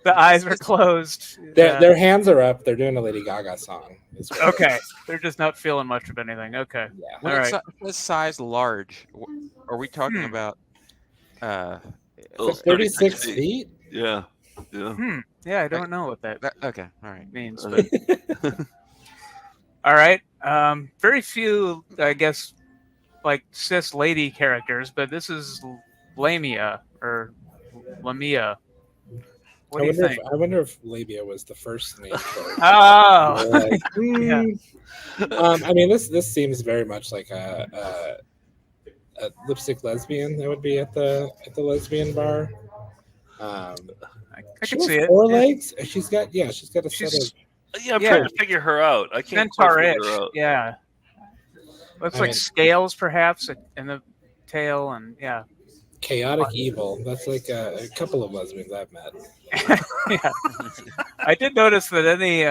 The eyes are closed. Their hands are up. They're doing a Lady Gaga song. Okay, they're just not feeling much of anything. Okay. Yeah. All right. What size large? Are we talking about? 36 feet? Yeah. Yeah, I don't know what that okay. All right. means. But... All right. Very few, I guess, cis lady characters, but this is Lamia or Lamia. What do you think? I wonder if labia was the first name. Oh. Yeah. I mean, this seems very much like a lipstick lesbian that would be at the lesbian bar. I can see it. 4 legs. She's got a set of. Yeah, I'm trying to figure her out. I can't quite figure her out. Yeah. Looks like scales, perhaps, in the tail, and yeah. Chaotic evil. That's like a couple of lesbians I've met. Yeah. I did notice that any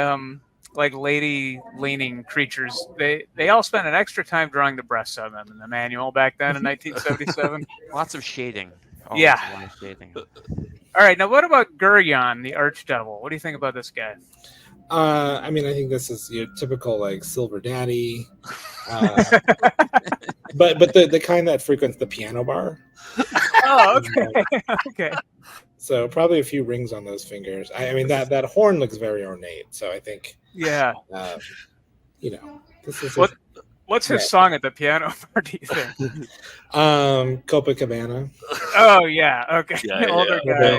lady-leaning creatures, they all spent an extra time drawing the breasts on them in the manual back then in 1977. Lots of shading. Yeah. A lot of shading. All right, now what about Gurion, the archdevil? What do you think about this guy? I mean, I think this is your typical silver daddy, but the kind that frequents the piano bar. Oh, okay. Okay. So probably a few rings on those fingers. I mean that horn looks very ornate. So I think yeah, this is what's his song at the piano bar? Do you think? Copacabana. Oh yeah. Okay. Yeah, Older guy.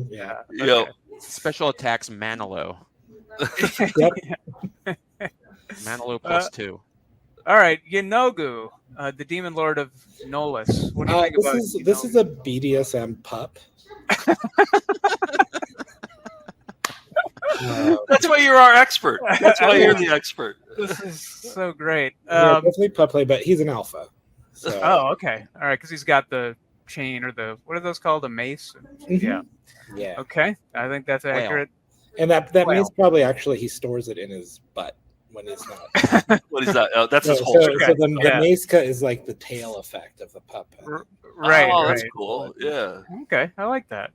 Yeah. Yo. Special attacks Manilow. Yep. Manilow +2. All right, Yenogu, the demon lord of Nolus. What do you think about this is a BDSM pup. That's why you're our expert. That's why you're the expert. This is so great. Definitely pup play, but he's an alpha. So. Oh, okay. All right, because he's got the chain or what are those called? A mace? Mm-hmm. Yeah. Okay, I think that's accurate. And that mace probably he stores it in his butt when he's not. What is that? Oh, that's his whole. So the mace cut is like the tail effect of the pup. Right. Oh, that's cool. Yeah. Okay, I like that.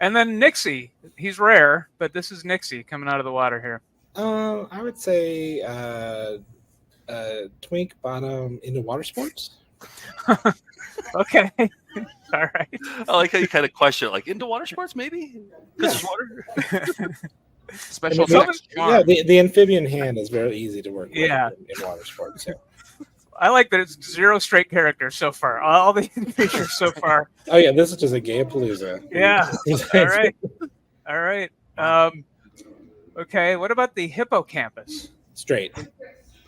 And then Nixie, he's rare, but this is Nixie coming out of the water here. I would say Twink Bottom into water sports. Okay. All right. I like how you kind of question it, like into water sports, maybe because there's water. Special effects Yeah, the amphibian hand is very easy to work with Yeah. in water sports. So. I like that it's 0 straight characters so far. All the features so far. Oh yeah, this is just a gayapalooza. Yeah. All right. All right. Okay. What about the hippocampus? Straight.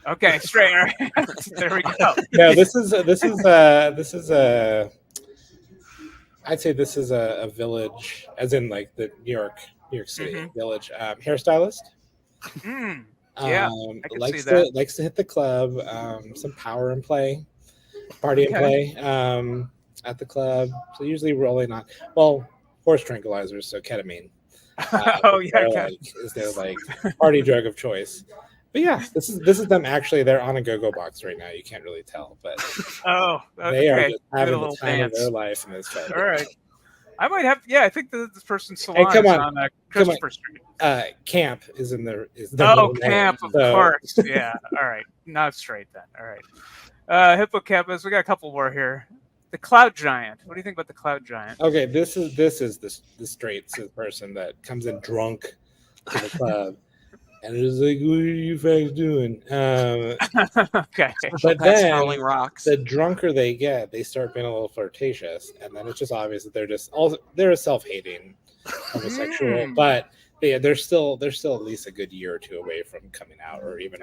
Okay, straight. All right. There we go. No, this is I'd say this is a village, as in like the New York City village hairstylist. Yeah, I can likes see that. likes to hit the club, some power and play, party and play at the club. So usually rolling on horse tranquilizers, so ketamine. Oh yeah, is their like party drug of choice. But yeah, this is them actually. They're on a go-go box right now. You can't really tell, but they are just having the time of their life in this film. All right, I might have. Yeah, I think this person's salon Hey, come is on. on Christopher Street. Camp is in there. Camp, of course. Yeah. All right, not straight then. All right, hippocampus. We got a couple more here. The cloud giant. What do you think about the cloud giant? Okay, this is the straight person that comes in drunk to the club. And it is like, what are you folks doing? Okay. But then, rolling rocks. the drunker they get, they start being a little flirtatious, and then it's just obvious that they're a self-hating homosexual. But they're still at least a good year or two away from coming out, or even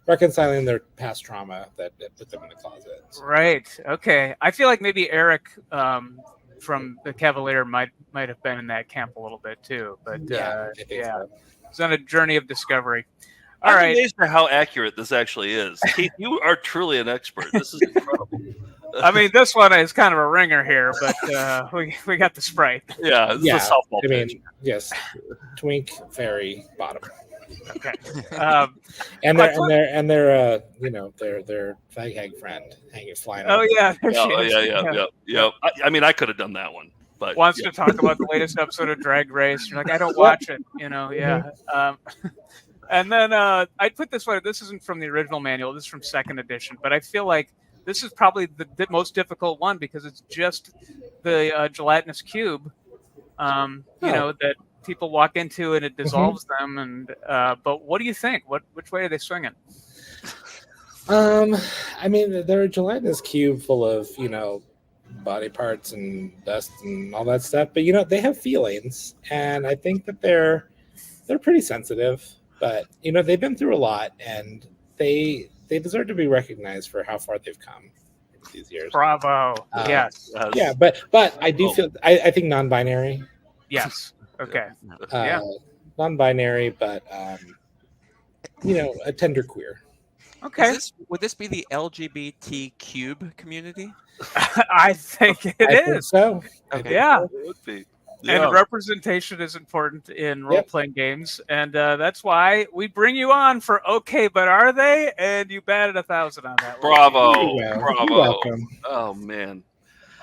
reconciling their past trauma that put them in the closet. So. Right. Okay. I feel like maybe Eric from the Cavalier might have been in that camp a little bit too. But I think so. He's on a journey of discovery. All I'm right. amazed at how accurate this actually is. Keith, you are truly an expert. This is incredible. I mean, this one is kind of a ringer here, but we got the Sprite. Yeah, this is a softball pitch. Yes, Twink Fairy Bottom. Okay. And their fag hag friend flying. Oh over. yeah. There she is. Yeah. I mean, I could have done that one, but wants to talk about the latest episode of Drag Race. You're like, I don't watch it. Yeah. And then I put this one. This isn't from the original manual. This is from second edition. But I feel like this is probably the most difficult one because it's just the gelatinous cube. That people walk into and it dissolves them. And but what do you think? Which way are they swinging? I mean, they're a gelatinous cube full of body parts and dust and all that stuff. But they have feelings, and I think that they're pretty sensitive. But they've been through a lot, and they deserve to be recognized for how far they've come these years. Bravo! Yes. Yeah, but I do feel I think non-binary. Yes. Okay. Non-binary, but a tender queer. Okay. Would this be the LGBT cube community? I think it is. Think so. Okay. Yeah. It would be. And representation is important in role-playing games, and that's why we bring you on for Okay, But Are They? And you batted 1,000 on that. Bravo! You're Bravo! welcome. Oh man.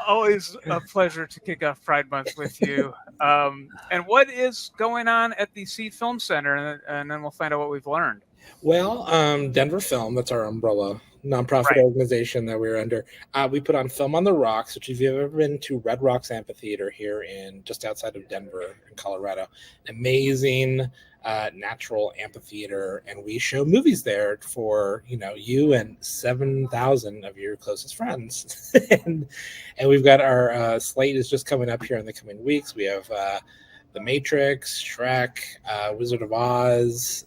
Always a pleasure to kick off Pride Month with you. And what is going on at the Sea Film Center? And then we'll find out what we've learned. Well, Denver Film, that's our umbrella nonprofit organization that we're under. We put on Film on the Rocks, which if you've ever been to Red Rocks Amphitheater here just outside of Denver in Colorado, an amazing natural amphitheater, and we show movies there for you and 7,000 of your closest friends. and we've got our slate is just coming up here in the coming weeks. We have The Matrix, Shrek, Wizard of Oz,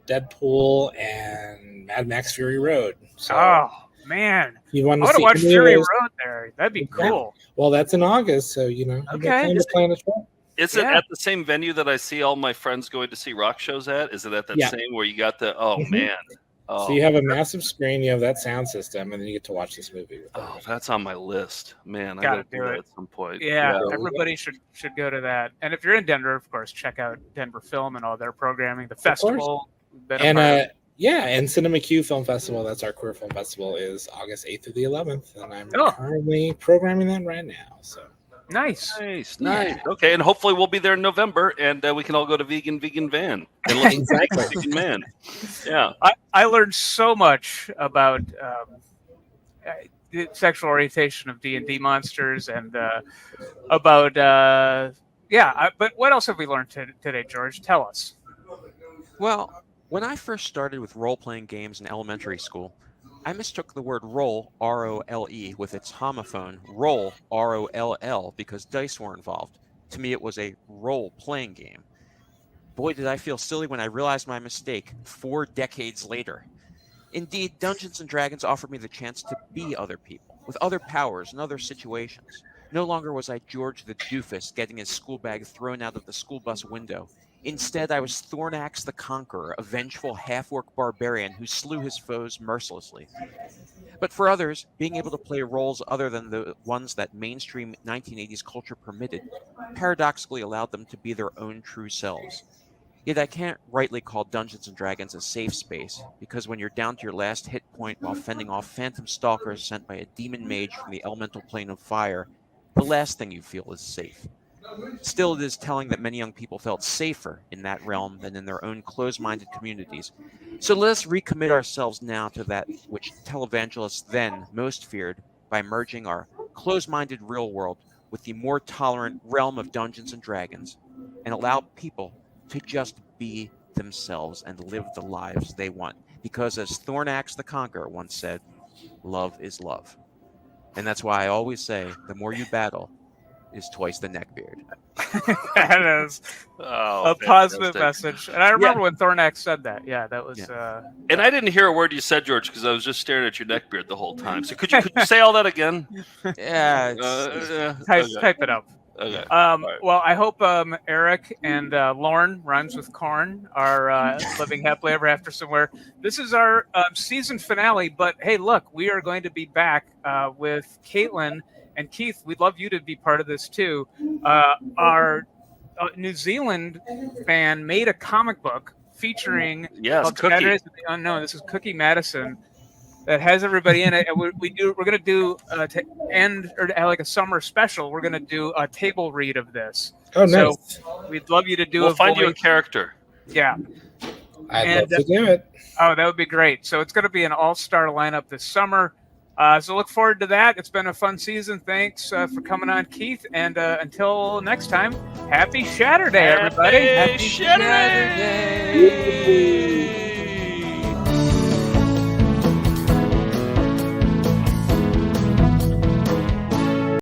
Deadpool, and Mad Max Fury Road. So man, you want I want to watch Fury Road there. That'd be cool. Well, that's in August, so Okay. plan a trip. Is it at the same venue that I see all my friends going to see rock shows at? Is it at that same where you got the man? So you have a massive screen, you have that sound system, and then you get to watch this movie. That's on my list, man. I Gotta gotta do do that it at some point. Yeah, everybody should go to that. And if you're in Denver, of course, check out Denver Film and all their programming. The festival. And Cinema Q Film Festival, that's our queer film festival, is August 8th through the 11th, and I'm currently programming that right now. So Nice. Okay, and hopefully we'll be there in November, and we can all go to Vegan Van. And look Exactly. Vegan Man. Yeah. I learned so much about the sexual orientation of D&D monsters and about but what else have we learned today, George? Tell us. Well, when I first started with role-playing games in elementary school, I mistook the word roll, R-O-L-E, with its homophone, roll, R-O-L-L, because dice were involved. To me, it was a role-playing game. Boy, did I feel silly when I realized my mistake 4 decades later. Indeed, Dungeons & Dragons offered me the chance to be other people, with other powers and other situations. No longer was I George the doofus getting his school bag thrown out of the school bus window. Instead, I was Thornax the Conqueror, a vengeful half-orc barbarian who slew his foes mercilessly. But for others, being able to play roles other than the ones that mainstream 1980s culture permitted, paradoxically allowed them to be their own true selves. Yet I can't rightly call Dungeons & Dragons a safe space, because when you're down to your last hit point while fending off phantom stalkers sent by a demon mage from the elemental plane of fire, the last thing you feel is safe. Still, it is telling that many young people felt safer in that realm than in their own closed-minded communities. So let us recommit ourselves now to that which televangelists then most feared by merging our closed-minded real world with the more tolerant realm of Dungeons & Dragons, and allow people to just be themselves and live the lives they want. Because as Thornax the Conqueror once said, love is love. And that's why I always say, the more you battle, is twice the neckbeard. That is a positive message. And I remember when Thornax said that. Yeah, that was... And I didn't hear a word you said, George, because I was just staring at your neckbeard the whole time. So could you say all that again? Yeah. Type it up. Okay. Well, I hope Eric and Lauren, rhymes with corn, are living happily ever after somewhere. This is our season finale, but hey, look, we are going to be back with Caitlin and Keith. We'd love you to be part of this too. Our New Zealand fan made a comic book featuring Cookie. The Unknown. This is Cookie Madison. That has everybody in it, and we're going to do to end or like a summer special. We're going to do a table read of this. Oh, nice! So we'd love you to do. We'll find you a character. Yeah, I'd love to do it. Oh, that would be great. So it's going to be an all-star lineup this summer. So look forward to that. It's been a fun season. Thanks for coming on, Keith. And until next time, happy Shaturday, everybody. Happy Shaturday.